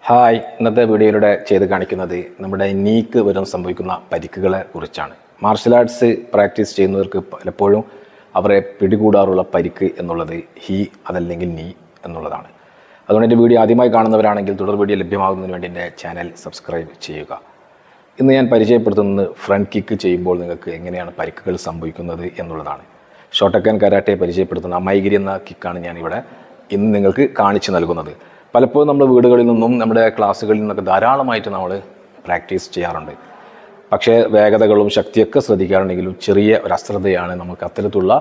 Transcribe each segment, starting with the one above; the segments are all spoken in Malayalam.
ഹായ്, ഇന്നത്തെ വീഡിയോയിലൂടെ ചെയ്ത് കാണിക്കുന്നത് നമ്മുടെ നീക്ക് വരും സംഭവിക്കുന്ന പരിക്കുകളെ കുറിച്ചാണ്. മാർഷൽ ആർട്സ് പ്രാക്ടീസ് ചെയ്യുന്നവർക്ക് പലപ്പോഴും അവരെ പിടികൂടാറുള്ള പരിക്ക് എന്നുള്ളത് അതല്ലെങ്കിൽ നീ എന്നുള്ളതാണ്. അതുകൊണ്ട് എൻ്റെ വീഡിയോ ആദ്യമായി കാണുന്നവരാണെങ്കിൽ തുടർ വീഡിയോ ലഭ്യമാകുന്നതിന് വേണ്ടി എൻ്റെ ചാനൽ സബ്സ്ക്രൈബ് ചെയ്യുക. ഇന്ന് ഞാൻ പരിചയപ്പെടുത്തുന്നത് ഫ്രണ്ട് കിക്ക് ചെയ്യുമ്പോൾ നിങ്ങൾക്ക് എങ്ങനെയാണ് പരിക്കുകൾ സംഭവിക്കുന്നത് എന്നുള്ളതാണ്. ഷോട്ടക്കൻ കരാട്ടെ പരിചയപ്പെടുത്തുന്ന മൈഗിരി എന്ന കിക്കാണ് ഞാനിവിടെ ഇന്ന് നിങ്ങൾക്ക് കാണിച്ചു നൽകുന്നത്. പലപ്പോഴും നമ്മുടെ വീടുകളിൽ നിന്നും നമ്മുടെ ക്ലാസ്സുകളിൽ നിന്നൊക്കെ ധാരാളമായിട്ട് നമ്മൾ പ്രാക്ടീസ് ചെയ്യാറുണ്ട്. പക്ഷേ വേഗതകളും ശക്തിയൊക്കെ ശ്രദ്ധിക്കാറുണ്ടെങ്കിലും ചെറിയ ഒരു അശ്രദ്ധയാണ് നമുക്ക് അത്തരത്തിലുള്ള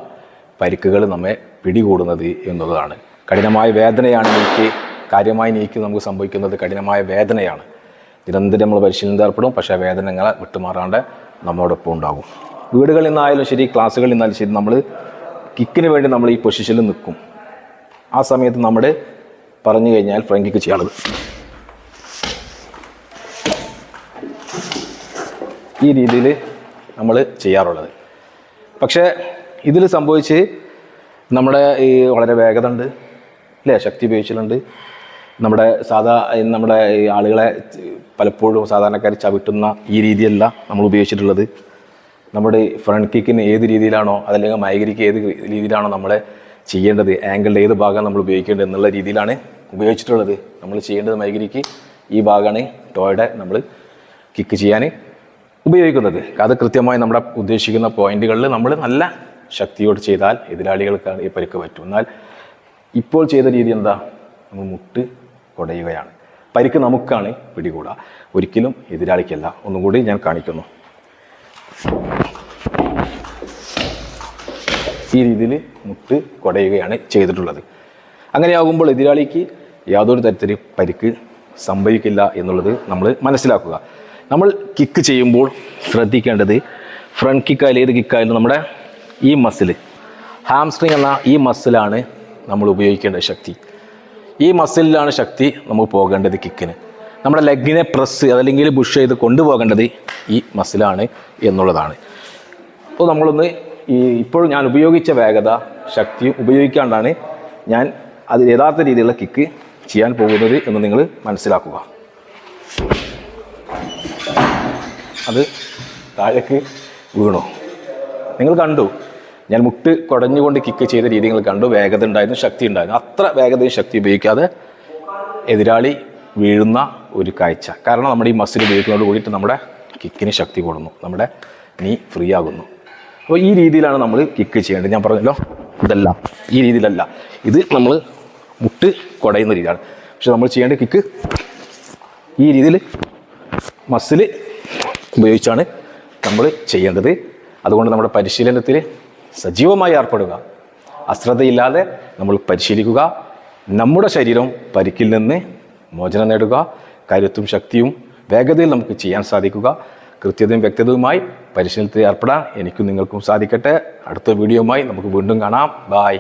പരിക്കുകൾ നമ്മെ പിടികൂടുന്നത് എന്നുള്ളതാണ്. കഠിനമായ വേദനയാണ് കാര്യമായി നീക്കി നമുക്ക് സംഭവിക്കുന്നത് കഠിനമായ വേദനയാണ്. നിരന്തരം നമ്മൾ പരിശീലനം ഏർപ്പെടും, പക്ഷേ വേദനകളെ വിട്ടുമാറാണ്ട് നമ്മോടൊപ്പം ഉണ്ടാകും. വീടുകളിൽ നിന്നായാലും ശരി, ക്ലാസ്സുകളിൽ നിന്നാലും ശരി, നമ്മൾ കിക്കിന് വേണ്ടി നമ്മൾ ഈ പൊസിഷനിൽ നിൽക്കും. ആ സമയത്ത് നമ്മുടെ പറഞ്ഞു കഴിഞ്ഞാൽ ഫ്രണ്ട് കിക്ക് ചെയ്യാനുള്ളത് ഈ രീതിയിൽ നമ്മൾ ചെയ്യാറുള്ളത്. പക്ഷേ ഇതിൽ സംഭവിച്ച് നമ്മുടെ ഈ വളരെ വേഗത ഉണ്ട് അല്ലേ, ശക്തി ഉപയോഗിച്ചിട്ടുണ്ട്. നമ്മുടെ ഈ ആളുകളെ പലപ്പോഴും സാധാരണക്കാർ ചവിട്ടുന്ന ഈ രീതിയല്ല നമ്മൾ ഉപയോഗിച്ചിട്ടുള്ളത്. നമ്മുടെ ഫ്രണ്ട് കിക്കിന് ഏത് രീതിയിലാണോ, അതല്ലെങ്കിൽ മൈഗിരിക്ക് ഏത് രീതിയിലാണോ നമ്മളെ ചെയ്യേണ്ടത്, ആംഗിളിൻ്റെ ഏത് ഭാഗം നമ്മൾ ഉപയോഗിക്കേണ്ടത് എന്നുള്ള രീതിയിലാണ് ഉപയോഗിച്ചിട്ടുള്ളത്. നമ്മൾ ചെയ്യേണ്ടത് മൈഗിരിക്ക് ഈ ഭാഗമാണ് ടോയുടെ നമ്മൾ കിക്ക് ചെയ്യാൻ ഉപയോഗിക്കുന്നത്. അത് കൃത്യമായി നമ്മുടെ ഉദ്ദേശിക്കുന്ന പോയിന്റുകളിൽ നമ്മൾ നല്ല ശക്തിയോട് ചെയ്താൽ എതിരാളികൾക്ക് ഈ പരിക്ക് പറ്റും. എന്നാൽ ഇപ്പോൾ ചെയ്ത രീതി എന്താ, നമ്മൾ മുട്ട് കുടയുകയാണ്. പരിക്ക് നമുക്കാണ് പിടികൂടുക, ഒരിക്കലും എതിരാളിക്കല്ല. ഒന്നും കൂടി ഞാൻ കാണിക്കുന്നു. ഈ രീതിയിൽ മുട്ട് കുടയുകയാണ് ചെയ്തിട്ടുള്ളത്. അങ്ങനെയാകുമ്പോൾ എതിരാളിക്ക് യാതൊരു തരത്തിലും പരിക്ക് സംഭവിക്കില്ല എന്നുള്ളത് നമ്മൾ മനസ്സിലാക്കുക. നമ്മൾ കിക്ക് ചെയ്യുമ്പോൾ ശ്രദ്ധിക്കേണ്ടത് ഫ്രണ്ട് കിക്കായാലും ഏത് കിക്കായാലും നമ്മുടെ ഈ മസിൽ, ഹാംസ്ട്രിങ് എന്ന ഈ മസിലാണ് നമ്മൾ ഉപയോഗിക്കേണ്ട ശക്തി. ഈ മസിലിലാണ് ശക്തി നമ്മൾ പോകേണ്ടത് കിക്കിന്. നമ്മുടെ ലെഗിനെ പ്രസ് അതല്ലെങ്കിൽ പുഷ് ചെയ്ത് കൊണ്ടുപോകേണ്ടത് ഈ മസിലാണ് എന്നുള്ളതാണ്. അപ്പോൾ നമ്മളൊന്ന് ഇപ്പോൾ ഞാൻ ഉപയോഗിച്ച വേഗത ശക്തിയും ഉപയോഗിക്കാണ്ടാണ് ഞാൻ അത് യഥാർത്ഥ രീതിയിലുള്ള കിക്ക് ചെയ്യാൻ പോകുന്നത് എന്ന് നിങ്ങൾ മനസ്സിലാക്കുക. അത് താഴേക്ക് വീണു, നിങ്ങൾ കണ്ടു. ഞാൻ മുട്ട് കുടഞ്ഞുകൊണ്ട് കിക്ക് ചെയ്ത രീതി നിങ്ങൾ കണ്ടു. വേഗത ഉണ്ടായിരുന്നു, ശക്തി ഉണ്ടായിരുന്നു. അത്ര വേഗതയും ശക്തി ഉപയോഗിക്കാതെ എതിരാളി വീഴുന്ന ഒരു കാഴ്ച. കാരണം നമ്മുടെ ഈ മസിൽ ഉപയോഗിക്കുന്നതോട് കൂടിയിട്ട് നമ്മുടെ കിക്കിന് ശക്തി കൂടുന്നു, നമ്മുടെ നീ ഫ്രീ ആകുന്നു. അപ്പോൾ ഈ രീതിയിലാണ് നമ്മൾ കിക്ക് ചെയ്യേണ്ടത്. ഞാൻ പറഞ്ഞല്ലോ, ഇതല്ല, ഈ രീതിയിലല്ല. ഇത് നമ്മൾ മുട്ട് കുടയുന്ന രീതിയാണ്. പക്ഷെ നമ്മൾ ചെയ്യേണ്ട കിക്ക് ഈ രീതിയിൽ മസിൽ ഉപയോഗിച്ചാണ് നമ്മൾ ചെയ്യേണ്ടത്. അതുകൊണ്ട് നമ്മുടെ പരിശീലനത്തിൽ സജീവമായി ഏർപ്പെടുക, അശ്രദ്ധയില്ലാതെ നമ്മൾ പരിശീലിക്കുക. നമ്മുടെ ശരീരം പരിക്കിൽ നിന്ന് മോചനം നേടുക. കരുത്തും ശക്തിയും വേഗതയിൽ നമുക്ക് ചെയ്യാൻ സാധിക്കുക. കൃത്യതയും വ്യക്തതയുമായി പരിശീലനത്തിൽ ഏർപ്പെടാൻ എനിക്കും നിങ്ങൾക്കും സാധിക്കട്ടെ. അടുത്ത വീഡിയോയുമായി നമുക്ക് വീണ്ടും കാണാം. ബായ്.